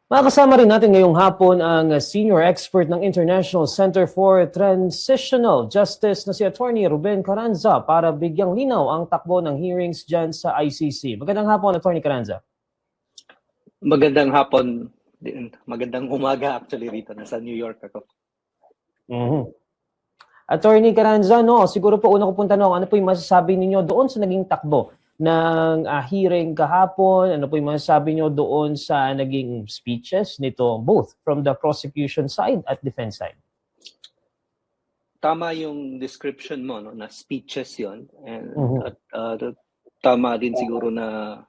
Makakasama rin natin ngayong hapon ang senior expert ng International Center for Transitional Justice na si Attorney Ruben Carranza para bigyang linaw ang takbo ng hearings dyan sa ICC. Magandang hapon, Attorney Carranza. Magandang hapon, magandang umaga actually rito. Nasa New York ako. Attorney Carranza, siguro po una ko pong tanong, ano po yung masasabi ninyo doon sa naging takbo ng hearing kahapon? Ano po yung masasabi nyo doon sa naging speeches nito, both from the prosecution side at defense side? Tama yung description mo, no, na speeches yon, and tama din siguro na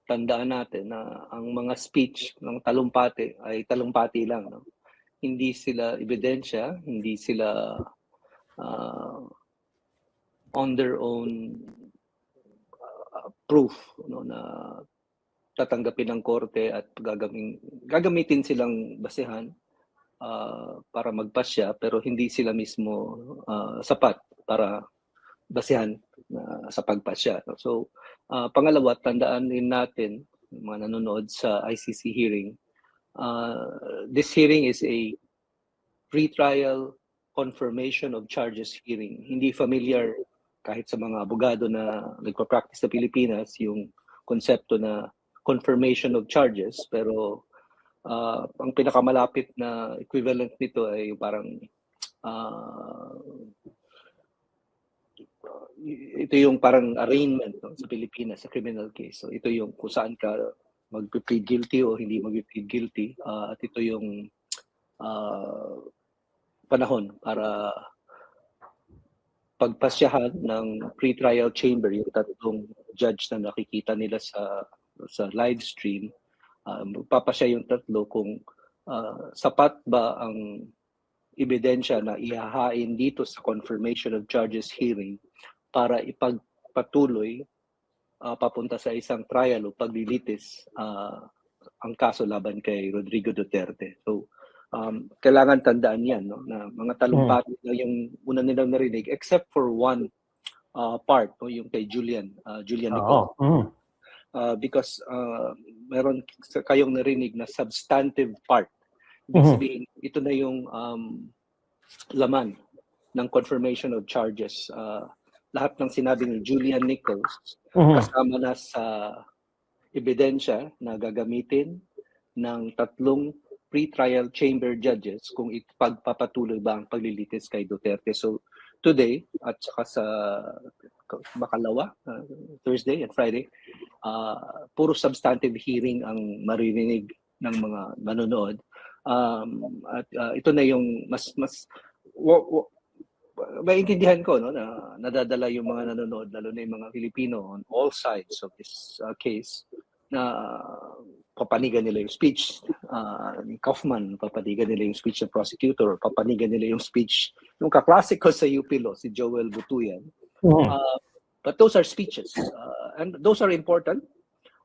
tandaan natin na ang mga speech ng talumpati ay talumpati lang, no? Hindi sila ebidensya, hindi sila on their own proof, no, na tatanggapin ng korte at gagamitin silang basehan para magpasya, pero hindi sila mismo sapat para basehan sa pagpasya. So, pangalawa, tandaan din natin, mga nanonood sa ICC hearing, this hearing is a pre-trial confirmation of charges hearing. Hindi familiar kahit sa mga abogado na nagpa-practice sa Pilipinas yung konsepto na confirmation of charges, pero ang pinakamalapit na equivalent nito ay parang ito yung parang arraignment, no, sa Pilipinas sa criminal case. So ito yung kung saan ka mag-plead guilty o hindi mag-plead guilty, at ito yung panahon para pagpasyahan ng pre-trial chamber, yung tatlong judge na nakikita nila sa live stream. Papasya yung tatlo kung sapat ba ang ebidensya na ihahain dito sa confirmation of charges hearing para ipagpatuloy papunta sa isang trial o paglilitis ang kaso laban kay Rodrigo Duterte. So, kailangan tandaan yan, no, na mga talumpati na yung una nilang narinig, except for one part, no, yung kay Julian Nicol. Because meron kayong narinig na substantive part. Ibig sabihin, ito na yung laman ng confirmation of charges. Lahat ng sinabi ni Julian Nichols kasama na sa ebidensya na gagamitin ng tatlong pre-trial chamber judges kung ipagpapatuloy ba ang paglilitis kay Duterte. So today at saka sa makalawa, Thursday and Friday, puro substantive hearing ang maririnig ng mga manonood. At ito na yung mas maintindihan ko, no, na nadadala yung mga nanonood, lalo na yung mga Filipino on all sides of this case, na papanigan nila yung speech ni Kaufman, papanigan nila yung speech ng prosecutor, papanigan nila yung speech yung kaklase ko sa UP Law, si Joel Butuyan. But those are speeches, and those are important,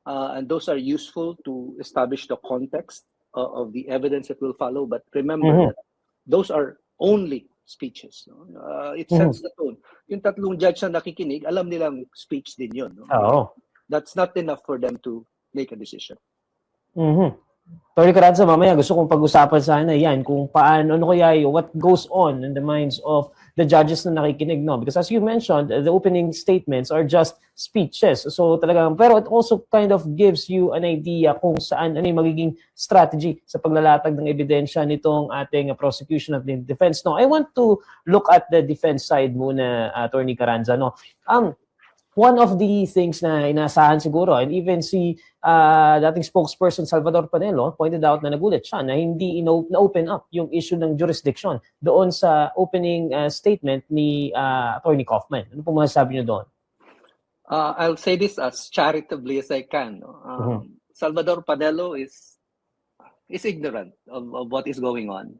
and those are useful to establish the context of the evidence that will follow. But remember that those are only speeches. No? It sets the tone. Yung tatlong judge na nakikinig, alam nilang speech din yun. No? That's not enough for them to make a decision. Tony Carranza, mamaya gusto kong pag-usapan sana yan kung paano, what goes on in the minds of the judges na nakikinig, no? Because as you mentioned, the opening statements are just speeches. So talagang, pero it also kind of gives you an idea kung saan, ano yung magiging strategy sa paglalatag ng ebidensya nitong ating prosecution at defense, no? I want to look at the defense side muna, Attorney Carranza, no? One of the things na inasahan siguro, and even si dating spokesperson Salvador Panelo pointed out na nagulat siya na hindi na-open up yung issue ng jurisdiction doon sa opening statement ni Attorney Kaufman. Ano po masasabi niyo doon? I'll say this as charitably as I can. No? Salvador Panelo is ignorant of what is going on.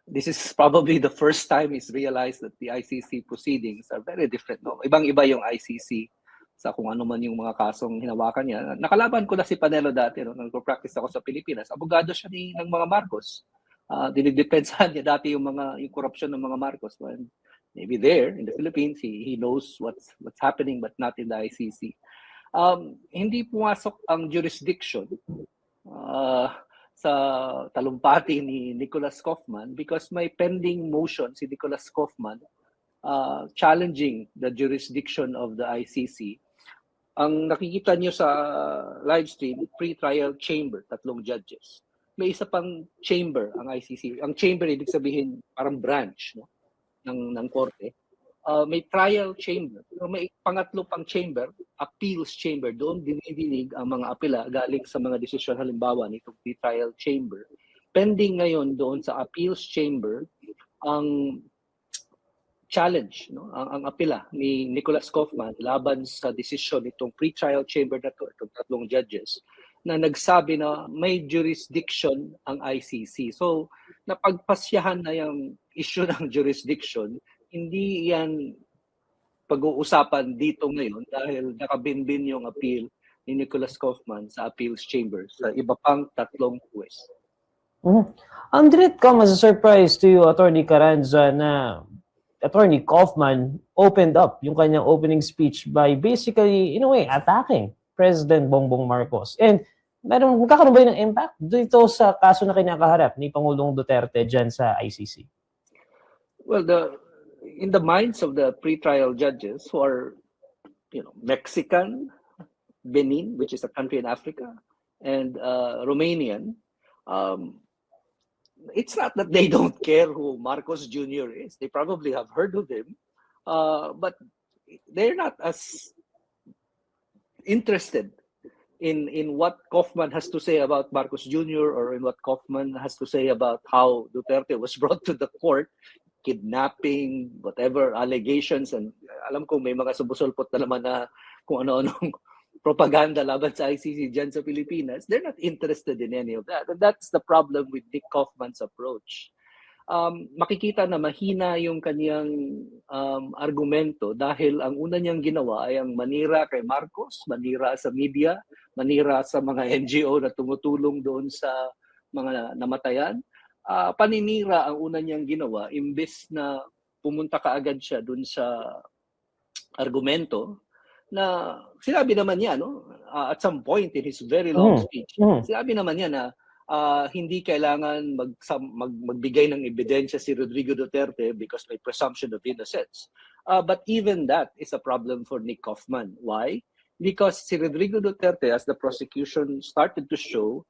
This is probably the first time he's realized that the ICC proceedings are very different. No? Ibang-iba yung ICC sa kung ano man yung mga kasong hinawakan niya. Nakalaban ko na si Panelo dati. No? Nagpo-practice ako sa Pilipinas. Abogado siya ng mga Marcos. Dinidepensahan niya dati yung korupsyon ng mga Marcos. No? And maybe there, in the Philippines, he knows what's happening but not in the ICC. Hindi pumasok ang jurisdiction sa talumpati ni Nicholas Kaufman because may pending motion si Nicholas Kaufman challenging the jurisdiction of the ICC. Ang nakikita niyo sa live stream, pre-trial chamber, 3 judges. May isa pang chamber ang ICC. Ang chamber ibig sabihin parang branch, no, ng korte. May trial chamber. So may pangatlo pang chamber, appeals chamber. Doon dinidinig ang mga apela galing sa mga desisyon halimbawa nitong pre-trial chamber. Pending ngayon doon sa appeals chamber ang challenge, no, ang apela ni Nicholas Kaufman laban sa desisyon nitong pre-trial chamber na to, itong 3 judges na nagsabi na may jurisdiction ang ICC. So napagpasyahan na yung issue ng jurisdiction, hindi yan pag-uusapan dito ngayon dahil nakabinbin yung appeal ni Nicholas Kaufman sa appeals chamber sa iba pang 3 huwes. Did it come as a surprise to you, Attorney Carranza, na Attorney Kaufman opened up yung kanyang opening speech by basically, in a way, attacking President Bongbong Marcos? And magkakaroon ba yun ng impact dito sa kaso na kinakaharap ni Pangulong Duterte dyan sa ICC? Well, in the minds of the pre-trial judges who are, Mexican, Benin, which is a country in Africa, and Romanian, it's not that they don't care who Marcos Jr. is. They probably have heard of him, but they're not as interested in what Kaufman has to say about Marcos Jr. or in what Kaufman has to say about how Duterte was brought to the court, kidnapping, whatever allegations, and alam ko may mga sumusulpot na naman na kung ano-anong propaganda laban sa ICC dyan sa Pilipinas. They're not interested in any of that. And that's the problem with Nick Kaufman's approach. Makikita na mahina yung kaniyang argumento dahil ang una niyang ginawa ay ang manira kay Marcos, manira sa media, manira sa mga NGO na tumutulong doon sa mga namatayan. Paninira ang una niyang ginawa imbes na pumunta kaagad siya doon sa argumento na sinabi naman niya, no, at some point in his very long speech, sinabi naman niya na hindi kailangan magbigay ng ebidensya si Rodrigo Duterte because may presumption of innocence. But even that is a problem for Nick Kaufman. Why? Because si Rodrigo Duterte, as the prosecution started to show,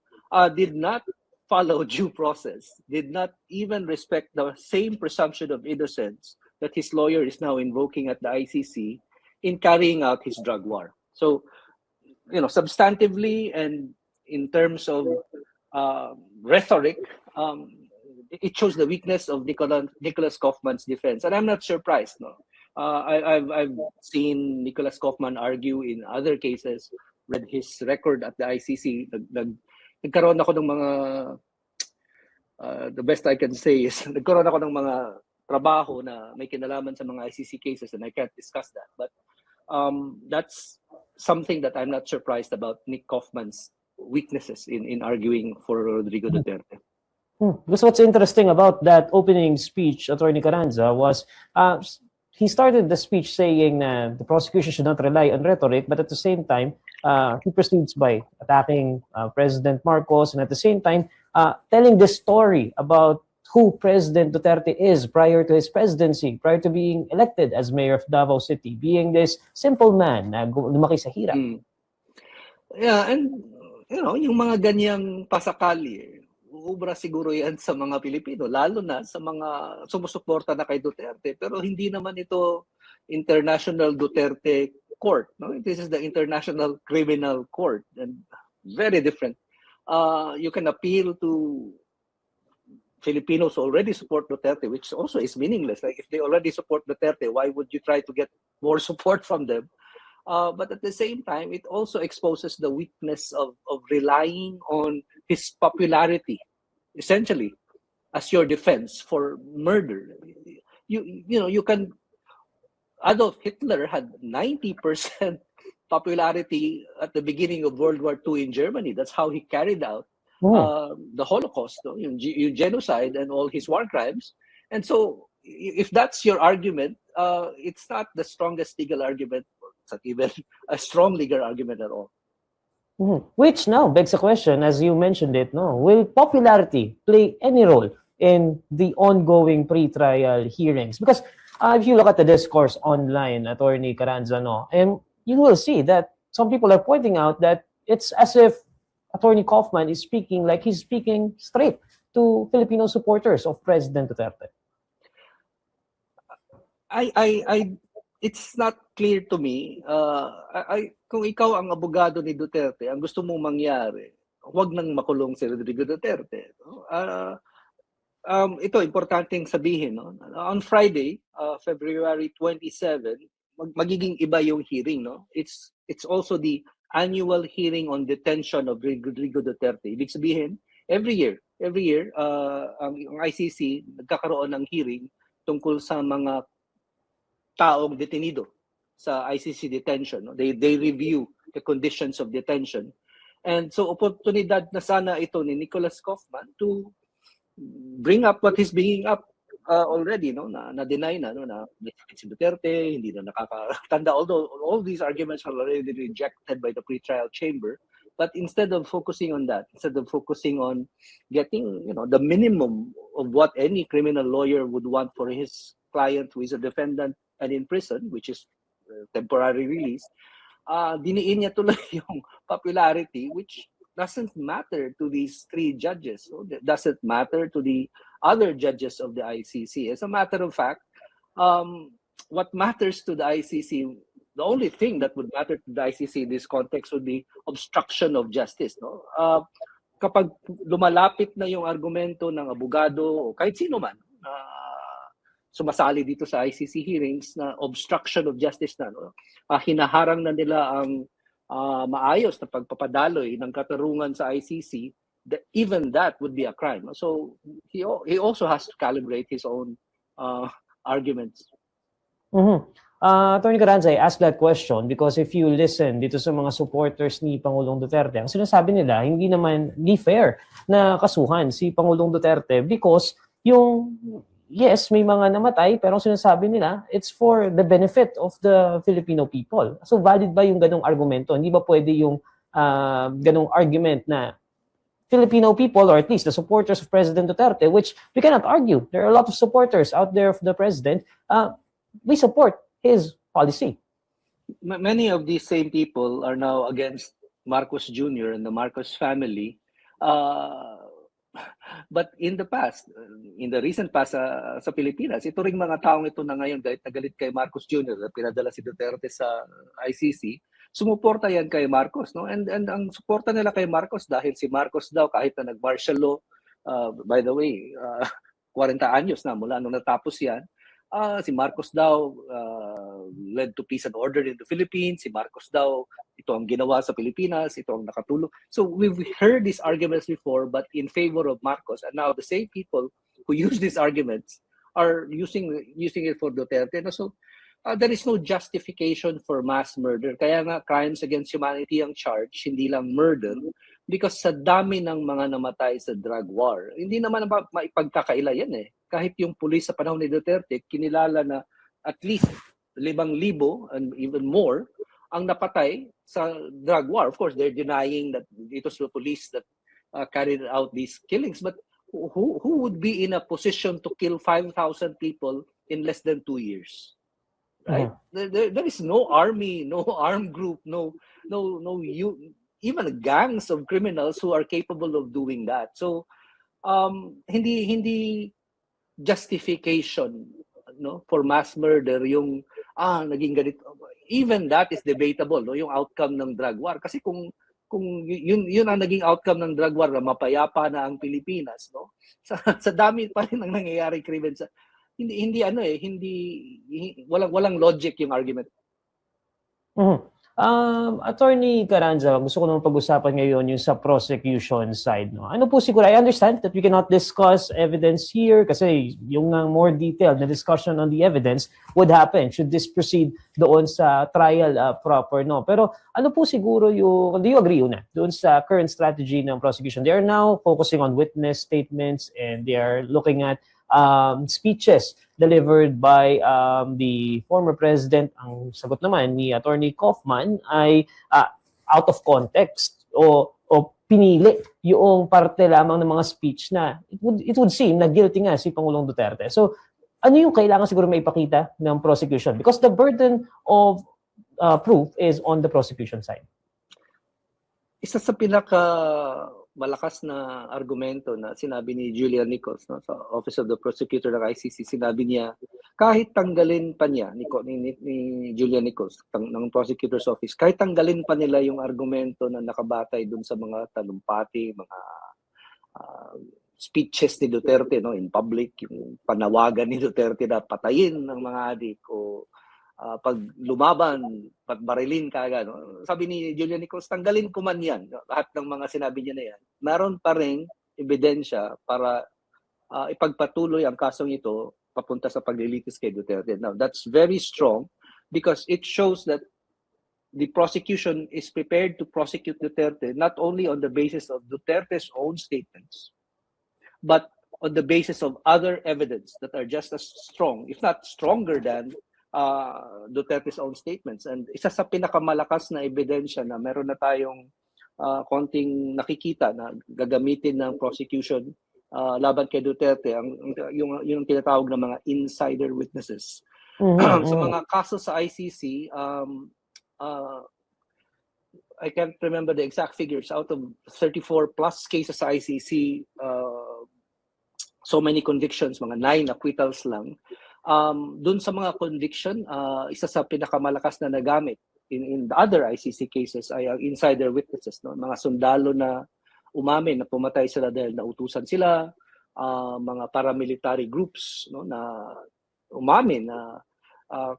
did not follow due process, did not even respect the same presumption of innocence that his lawyer is now invoking at the ICC in carrying out his drug war. So, substantively and in terms of rhetoric, it shows the weakness of Nicholas Kaufman's defense. And I'm not surprised. No, I've seen Nicholas Kaufman argue in other cases, read his record at the ICC. Nagkaroon ako ng mga, the best I can say is, nagkaroon ako ng mga trabaho na may kinalaman sa mga ICC cases and I can't discuss that. But that's something that I'm not surprised about Nick Kaufman's weaknesses in arguing for Rodrigo Duterte. Because what's interesting about that opening speech, Attorney Carranza, was he started the speech saying that the prosecution should not rely on rhetoric, but at the same time, he proceeds by attacking President Marcos and at the same time telling this story about who President Duterte is prior to his presidency, prior to being elected as mayor of Davao City, being this simple man na lumaki sa hirap. Yeah, and yung mga ganyang pasakali, uubra siguro yan sa mga Pilipino, lalo na sa mga sumusuporta na kay Duterte. Pero hindi naman ito International Duterte Court. No? This is the International Criminal Court, and very different. You can appeal to Filipinos who already support Duterte, which also is meaningless. Like if they already support Duterte, why would you try to get more support from them? But at the same time, it also exposes the weakness of relying on his popularity, essentially, as your defense for murder. You can. Adolf Hitler had 90% popularity at the beginning of World War II in Germany. That's how he carried out the Holocaust, yung genocide and all his war crimes. And so, if that's your argument, it's not the strongest legal argument. It's not even a strong legal argument at all. Which now begs the question, as you mentioned it, no, will popularity play any role in the ongoing pre-trial hearings? Because if you look at the discourse online, Attorney Carranza, no, and you will see that some people are pointing out that it's as if Attorney Kaufman is speaking like he's speaking straight to Filipino supporters of President Duterte. It's not clear to me. Kung ikaw ang abogado ni Duterte, ang gusto mong mangyari, huwag nang makulong si Rodrigo Duterte. No? Ito, importanteng sabihin. No? On Friday, February 27, magiging iba yung hearing. No? It's also the annual hearing on detention of Rodrigo Duterte. Ibig sabihin, every year, ang ICC nagkakaroon ng hearing tungkol sa mga taong detenido sa ICC detention. No? They review the conditions of detention. And so, oportunidad na sana ito ni Nicholas Kaufman to bring up what is bringing up already, no? na deny na, no? na si Duterte, hindi na nakakatanda. Although all these arguments are already rejected by the pretrial chamber. But instead of focusing on that, instead of focusing on getting the minimum of what any criminal lawyer would want for his client who is a defendant and in prison, which is temporary release, diniin niya tuloy yung popularity, which doesn't matter to these three judges. So that doesn't matter to the other judges of the ICC. As a matter of fact, what matters to the ICC, the only thing that would matter to the ICC in this context would be obstruction of justice. No? Kapag lumalapit na yung argumento ng abogado o kahit sino man, sumasali dito sa ICC hearings na obstruction of justice na, no? Hinaharang na nila ang maayos na pagpapadaloy ng katarungan sa ICC, even that would be a crime. No? So he also has to calibrate his own arguments. Attorney Carranza, I asked that question because if you listen dito sa mga supporters ni Pangulong Duterte, ang sinasabi nila, hindi fair na kasuhan si Pangulong Duterte because yes, may mga namatay, pero sinasabi nila, it's for the benefit of the Filipino people. So, valid ba yung ganong argumento? Hindi ba pwede yung ganong argument na Filipino people, or at least the supporters of President Duterte, which we cannot argue. There are a lot of supporters out there of the president. We support his policy. Many of these same people are now against Marcos Jr. and the Marcos family. But in the past, in the recent past sa Pilipinas, ito ring mga taong ito na ngayon galit na galit kay Marcos Jr. na pinadala si Duterte sa ICC, sumuporta yan kay Marcos. No? And ang suporta nila kay Marcos dahil si Marcos daw kahit na nag-martial law, by the way, 40 anyos na mula nung natapos yan, si Marcos daw led to peace and order in the Philippines. Si Marcos daw, ito ang ginawa sa Pilipinas, ito ang nakatulong. So we've heard these arguments before, but in favor of Marcos. And now the same people who use these arguments are using it for Duterte. So there is no justification for mass murder. Kaya nga crimes against humanity ang charge, hindi lang murder. Because sa dami ng mga namatay sa drug war, hindi naman maipagkakaila yan eh. Kahit yung pulis sa panahon ni Duterte, kinilala na at least 5,000 and even more ang napatay sa drug war. Of course, they're denying that it was the police that carried out these killings. But who would be in a position to kill 5,000 people in less than 2 years? Right? There is no army, no armed group, no even gangs of criminals who are capable of doing that. So hindi justification for mass murder yung naging ganito. Even that is debatable, no, yung outcome ng drug war, kasi kung yun ang naging outcome ng drug war, na mapayapa na ang Pilipinas, no, sa dami pa rin ng nangyayari krimen sa walang logic yung argument. Attorney Carranza, gusto ko naman pag-usapan ngayon yung sa prosecution side. No? Ano po siguro, I understand that we cannot discuss evidence here kasi yung more detailed na discussion on the evidence would happen should this proceed doon sa trial proper. No? Pero ano po siguro yung, do you agree una, doon sa current strategy ng prosecution? They are now focusing on witness statements and they are looking at speeches delivered by the former president. Ang sagot naman ni Attorney Kaufman ay out of context. o pinili yung parte lamang ng mga speech na it would seem na guilty nga si Pangulong Duterte. So, ano yung kailangan siguro maipakita ng prosecution? Because the burden of proof is on the prosecution side. Isa sa pinaka malakas na argumento na sinabi ni Julian Nichols, no, sa Office of the Prosecutor ng ICC, sinabi niya kahit tanggalin pa niya ni Julian Nichols ng Prosecutor's Office, kahit tanggalin pa nila yung argumento na nakabatay dun sa mga talumpati, mga speeches ni Duterte, no, in public, yung panawagan ni Duterte na patayin ng mga adik o pag lumaban, pagbarilin ka agad. No? Sabi ni Julian Nichols, tanggalin ko man yan. Lahat ng mga sinabi niya na yan. Meron pa rin ebidensya para ipagpatuloy ang kasong ito papunta sa paglilitis kay Duterte. Now, that's very strong because it shows that the prosecution is prepared to prosecute Duterte not only on the basis of Duterte's own statements, but on the basis of other evidence that are just as strong, if not stronger than Duterte's own statements. And isa sa pinakamalakas na ebidensya na meron na tayong konting nakikita na gagamitin ng prosecution laban kay Duterte, yung tinatawag na mga insider witnesses. Sa mga kaso sa ICC, I can't remember the exact figures. Out of 34 plus cases sa ICC, so many convictions, mga 9 acquittals lang. Dun sa mga conviction, isa sa pinakamalakas na nagamit in the other ICC cases ay ang insider witnesses, no? Mga sundalo na umamin na pumatay sila dahil nautusan sila, mga paramilitary groups, no, na umamin na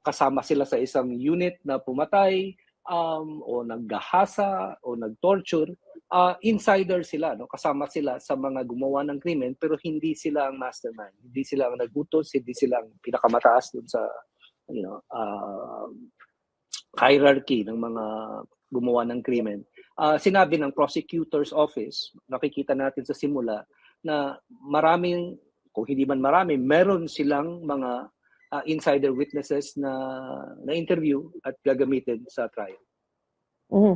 kasama sila sa isang unit na pumatay, o naggahasa o nagtorture. Insider sila, no? Kasama sila sa mga gumawa ng krimen pero hindi sila ang mastermind, hindi sila ang nagutos, hindi sila ang pinakamataas dun sa hierarchy ng mga gumawa ng krimen. Sinabi ng prosecutor's office, nakikita natin sa simula na maraming, kung hindi man marami, meron silang mga insider witnesses na interview at gagamitin sa trial.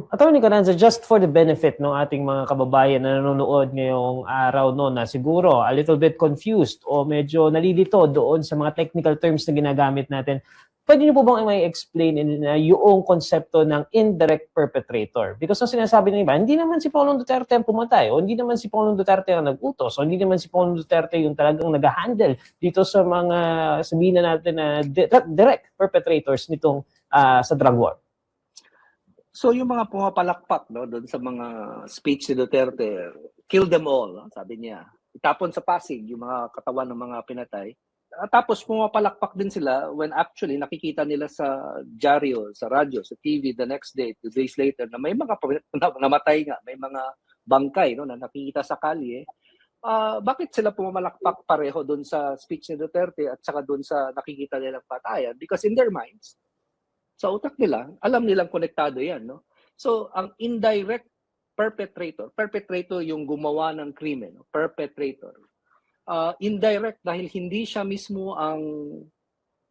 Attorney Carranza, just for the benefit ng ating mga kababayan na nanonood ngayong araw, no, na siguro a little bit confused o medyo nalilito doon sa mga technical terms na ginagamit natin, pwede niyo po bang i-explain yung konsepto ng indirect perpetrator? Because ang sinasabi ng iba, hindi naman si Pangulong Duterte ang pumatay, o hindi naman si Pangulong Duterte ang nag-utos, o hindi naman si Pangulong Duterte yung talagang nag-handle dito sa mga, sabihin na natin na direct perpetrators nitong sa drug war. So yung mga pumapalakpak, no, doon sa mga speech ni Duterte, kill them all, no? Sabi niya. Itapon sa Pasig yung mga katawan ng mga pinatay. Tapos pumapalakpak din sila when actually nakikita nila sa dyaryo, sa radyo, sa TV the next day, 2 days later, na may mga namatay nga, may mga bangkay, no, na nakikita sa kalye. Bakit sila pumamalakpak pareho doon sa speech ni Duterte at saka doon sa nakikita nilang patayan? Because in their minds, sa utak nila, alam nilang konektado yan, no? So, ang indirect perpetrator yung gumawa ng krimen, no? Perpetrator. Indirect dahil hindi siya mismo ang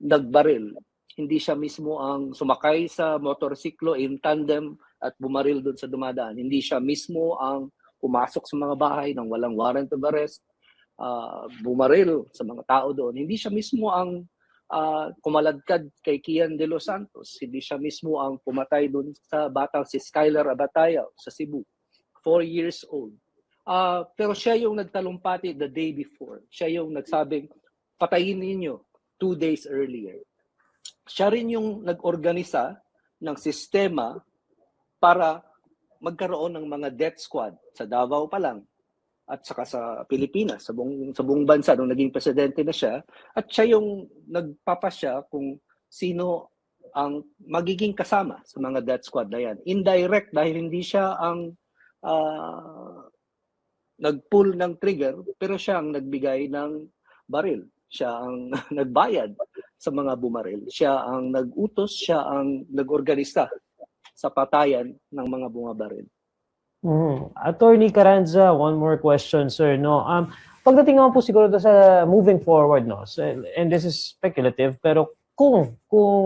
nagbaril, hindi siya mismo ang sumakay sa motorsiklo in tandem at bumaril doon sa dumadaan, hindi siya mismo ang pumasok sa mga bahay nang walang warrant of arrest, bumaril sa mga tao doon, hindi siya mismo ang kumaladkad kay Kian de los Santos. Hindi siya mismo ang pumatay doon sa batang si Skylar Abatayao sa Cebu, 4 years old. Pero siya yung nagtalumpati the day before. Siya yung nagsabing, patayin ninyo 2 days earlier. Siya rin yung nag-organisa ng sistema para magkaroon ng mga death squad sa Davao pa lang, at saka sa Pilipinas, sa buong bansa nung naging presidente na siya, at siya yung nagpapasya kung sino ang magiging kasama sa mga death squad na yan. Indirect dahil hindi siya ang nag-pull ng trigger, pero siya ang nagbigay ng baril. Siya ang nagbayad sa mga bumaril. Siya ang nag-utos, siya ang nag-organisa sa patayan ng mga bumabaril. Attorney Carranza, one more question, sir. No, pagdating naman po siguro sa moving forward, no, so, and this is speculative, pero kung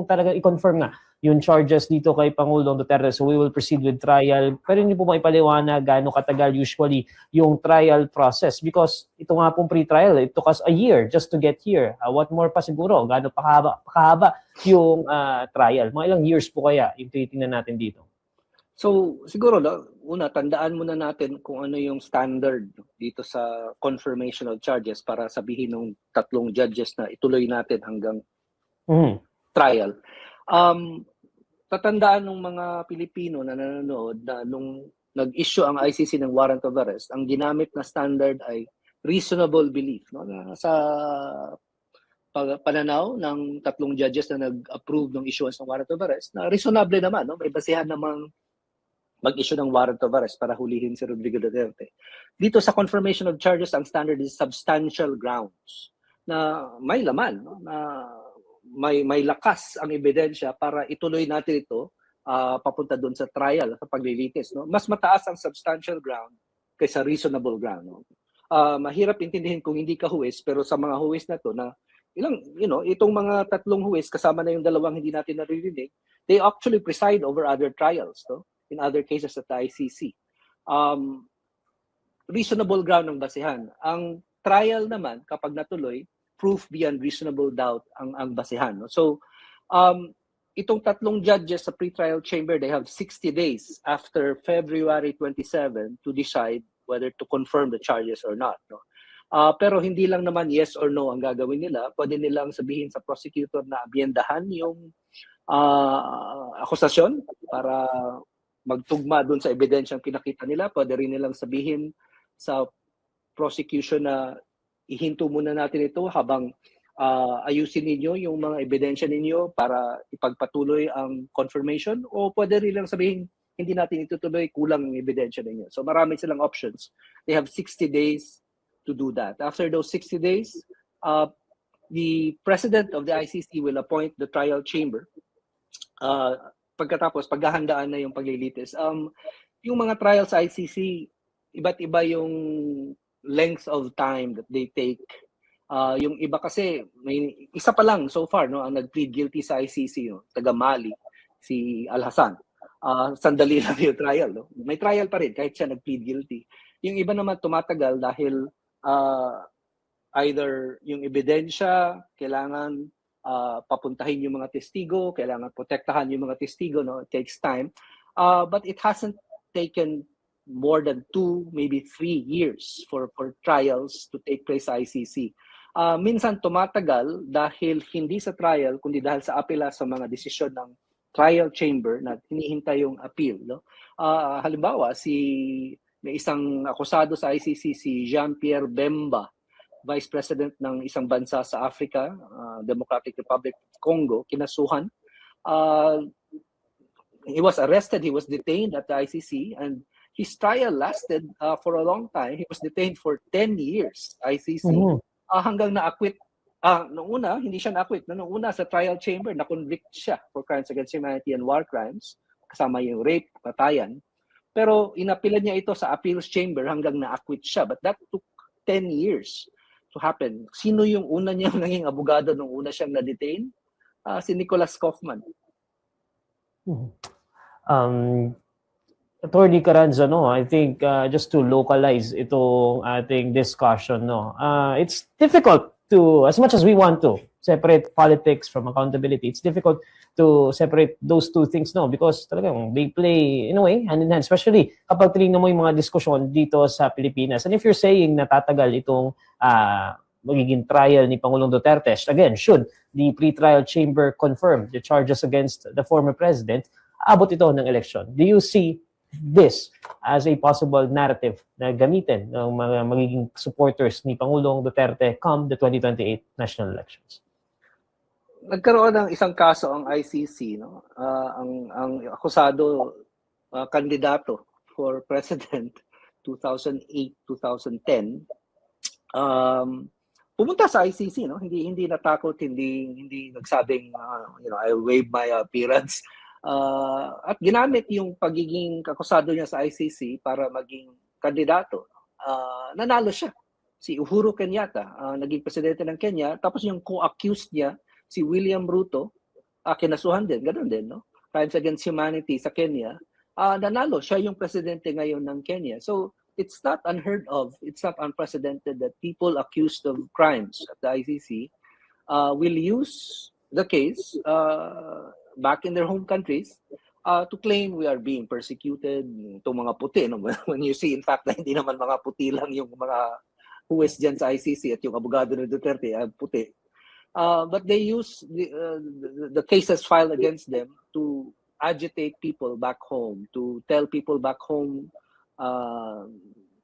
talaga i-confirm nga yung charges dito kay Pangulong Duterte. So we will proceed with trial. Pero hindi po maipaliwanag gaano katagal usually yung trial process because ito nga pong pre-trial, it took us a year just to get here. What more pa siguro? Gaano pakahaba yung trial? Mga ilang years po kaya yung titingnan natin dito? So, siguro, una, tandaan muna natin kung ano yung standard dito sa confirmation of charges para sabihin ng tatlong judges na ituloy natin hanggang trial. Tatandaan ng mga Pilipino na nanonood na nung nag-issue ang ICC ng warrant of arrest, ang ginamit na standard ay reasonable belief. No? Na sa pananaw ng tatlong judges na nag-approve ng issuance ng warrant of arrest, na reasonable naman, no? May basihan namang mag-issue ng warrant of arrest para hulihin si Rodrigo Duterte. Dito sa confirmation of charges, ang standard is substantial grounds na may laman, no? Na may lakas ang ebidensya para ituloy natin ito papunta doon sa trial, sa paglilitis. No? Mas mataas ang substantial ground kaysa reasonable ground. No? Mahirap intindihin kung hindi ka huwes, pero sa mga huwes na to na itong mga tatlong huwes kasama na yung dalawang hindi natin naririnig, they actually preside over other trials, no? In other cases at the ICC. Reasonable ground ng basihan. Ang trial naman, kapag natuloy, proof beyond reasonable doubt ang basihan. No? So, itong tatlong judges sa pre-trial chamber, they have 60 days after February 27 to decide whether to confirm the charges or not. No? Pero hindi lang naman yes or no ang gagawin nila. Pwede nilang sabihin sa prosecutor na abiyendahan yung akusasyon para magtugma doon sa ebidensyang pinakita nila. Pwede rin nilang sabihin sa prosecution na ihinto muna natin ito habang ayusin ninyo yung mga ebidensya ninyo para ipagpatuloy ang confirmation, o pwede rin lang sabihin hindi natin itutuloy, kulang ang ebidensya ninyo. So marami silang options. They have 60 days to do that. After those 60 days, the president of the ICC will appoint the trial chamber. Pagkatapos, paghahandaan na yung paglilitis. Yung mga trial sa ICC, iba't iba yung length of time that they take. Yung iba kasi, may isa pa lang so far, no, ang nag-plead guilty sa ICC, no, taga Mali, si Al-Hassan. Sandali lang yung trial. No? May trial pa rin kahit siya nag-plead guilty. Yung iba naman tumatagal dahil either yung ebidensya, kailangan papuntahin yung mga testigo, kailangan protektahan yung mga testigo, no? It takes time. But it hasn't taken more than 2, maybe 3 years for trials to take place sa ICC. Minsan tumatagal dahil hindi sa trial, kundi dahil sa apela sa mga desisyon ng trial chamber na hinihintay yung appeal. No? Halimbawa, may isang akusado sa ICC, si Jean-Pierre Bemba, Vice President ng isang bansa sa Africa, Democratic Republic of Congo, kinasuhan. He was arrested, he was detained at the ICC, and his trial lasted for a long time. He was detained for 10 years, ICC, hanggang na-acquit. Noong una, hindi siya na-acquit. Noong una, sa trial chamber, na-convict siya for crimes against humanity and war crimes, kasama yung rape, patayan. Pero inapilan niya ito sa appeals chamber hanggang na-acquit siya. But that took 10 years to happen. Sino yung una niyang naging abogado nung una siyang na-detain? Si Nicholas Kaufman. Attorney Carranza, no, I think just to localize itong ating discussion, no, it's difficult to, as much as we want to separate politics from accountability, it's difficult to separate those two things, no, because talagang they play in a way hand in hand, especially kapag tinignan mo yung mga diskusyon dito sa Pilipinas. And if you're saying na tatagal itong magiging trial ni Pangulong Duterte, again, should the pre-trial chamber confirm the charges against the former president, abot ito ng election. Do you see this as a possible narrative na gamitin ng mga magiging supporters ni Pangulong Duterte come the 2028 national elections? Nagkaroon ng isang kaso ang ICC, no? Ang akusado, kandidato for president 2008-2010, pumunta sa ICC, no? Hindi natakot, hindi nagsabing I'll waive my appearance. At ginamit yung pagiging akusado niya sa ICC para maging kandidato. Nanalo siya. Si Uhuru Kenyatta, naging presidente ng Kenya, tapos yung co-accused niya, si William Ruto, kinasuhan din, ganoon din, no? crimes against humanity sa Kenya, nanalo siya yung presidente ngayon ng Kenya. So it's not unheard of, it's not unprecedented that people accused of crimes at the ICC will use the case back in their home countries to claim we are being persecuted. Itong mga puti, no? When you see in fact na hindi naman mga puti lang yung mga huwes dyan sa ICC at yung abogado ni Duterte puti. But they use the cases filed against them to agitate people back home, to tell people back home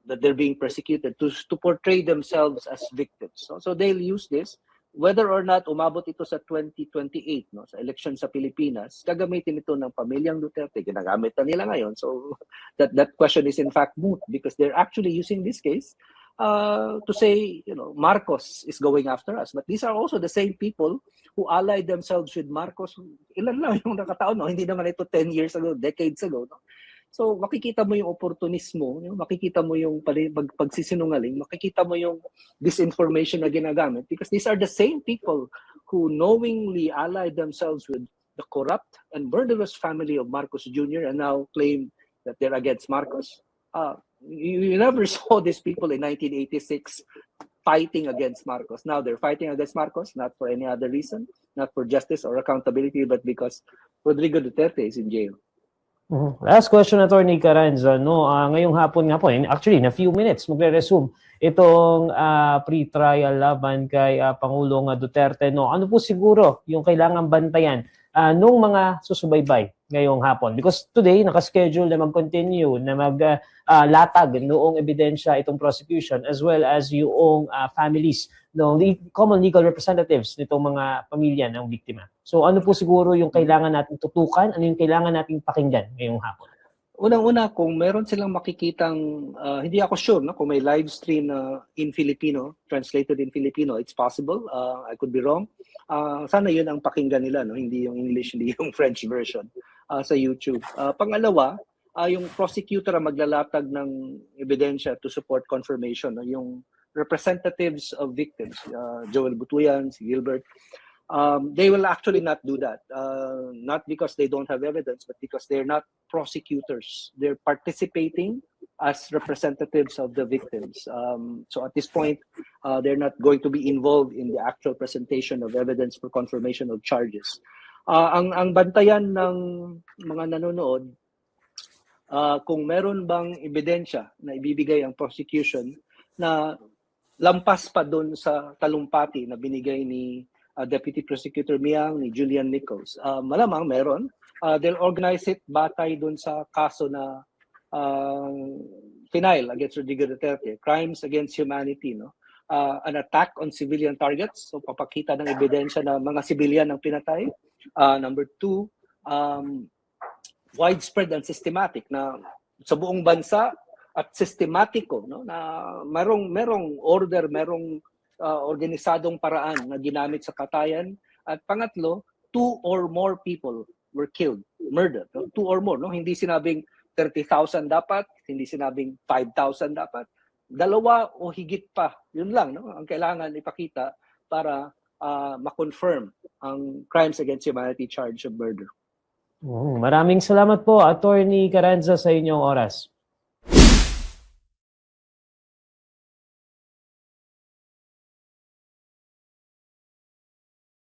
that they're being persecuted, to portray themselves as victims. So they'll use this, whether or not umabot ito sa 2028, no, sa election sa Pilipinas, gagamitin ito ng pamilyang Duterte, ginagamit na nila ngayon. So that question is in fact moot because they're actually using this case to say, Marcos is going after us. But these are also the same people who allied themselves with Marcos. Ilan lang yung nakataon, no? Hindi naman ito 10 years ago, decades ago. No? So makikita mo yung opportunismo, makikita mo yung pagsisinungaling, makikita mo yung disinformation na ginagamit because these are the same people who knowingly allied themselves with the corrupt and murderous family of Marcos Jr. and now claim that they're against Marcos. You never saw these people in 1986 fighting against Marcos. Now they're fighting against Marcos, not for any other reason, not for justice or accountability, but because Rodrigo Duterte is in jail. Last question, Attorney Carranza. Ngayong hapon nga po, actually, in a few minutes, magre-resume itong pre-trial laban kay Pangulong Duterte. Ano po siguro yung kailangan bantayan nung mga susubaybay ngayong hapon? Because today, nakaschedule na mag-continue, na maglatag noong ebidensya itong prosecution as well as yung families, common legal representatives nitong mga pamilya ng biktima. So ano po siguro yung kailangan natin tutukan? Ano yung kailangan nating pakinggan ngayong hapon? Unang-una, kung meron silang makikitang, hindi ako sure, kung may live stream in Filipino, translated in Filipino, it's possible. I could be wrong. Sana yun ang pakinggan nila, hindi yung English, hindi yung French version sa YouTube. Pangalawa, yung prosecutor ang maglalatag ng ebidensya to support confirmation. Yung representatives of victims, Joel Butuyan, si Gilbert, they will actually not do that. Not because they don't have evidence, but because they're not prosecutors. They're participating as representatives of the victims. So at this point, they're not going to be involved in the actual presentation of evidence for confirmation of charges. Ang bantayan ng mga nanonood, kung meron bang ebidensya na ibibigay ang prosecution na lampas pa doon sa talumpati na binigay ni Deputy Prosecutor Miang, ni Julian Nichols. Malamang meron. They'll organize it batay doon sa kaso na final against Rodrigo Duterte, crimes against humanity, an attack on civilian targets. So papakita ng ebidensya na mga civilian ang pinatay. Number two, widespread and systematic na sa buong bansa at sistematiko, na merong order, merong organisadong paraan na ginamit sa katayan. At pangatlo, 2 or more people were killed, murdered. 2 or more, hindi sinabing 30,000 dapat, hindi sinabing 5,000 dapat. 2 o higit pa, yun lang, ang kailangan ipakita para ma-confirm ang crimes against humanity charge of murder. Maraming salamat po, Attorney Carranza, sa inyong oras.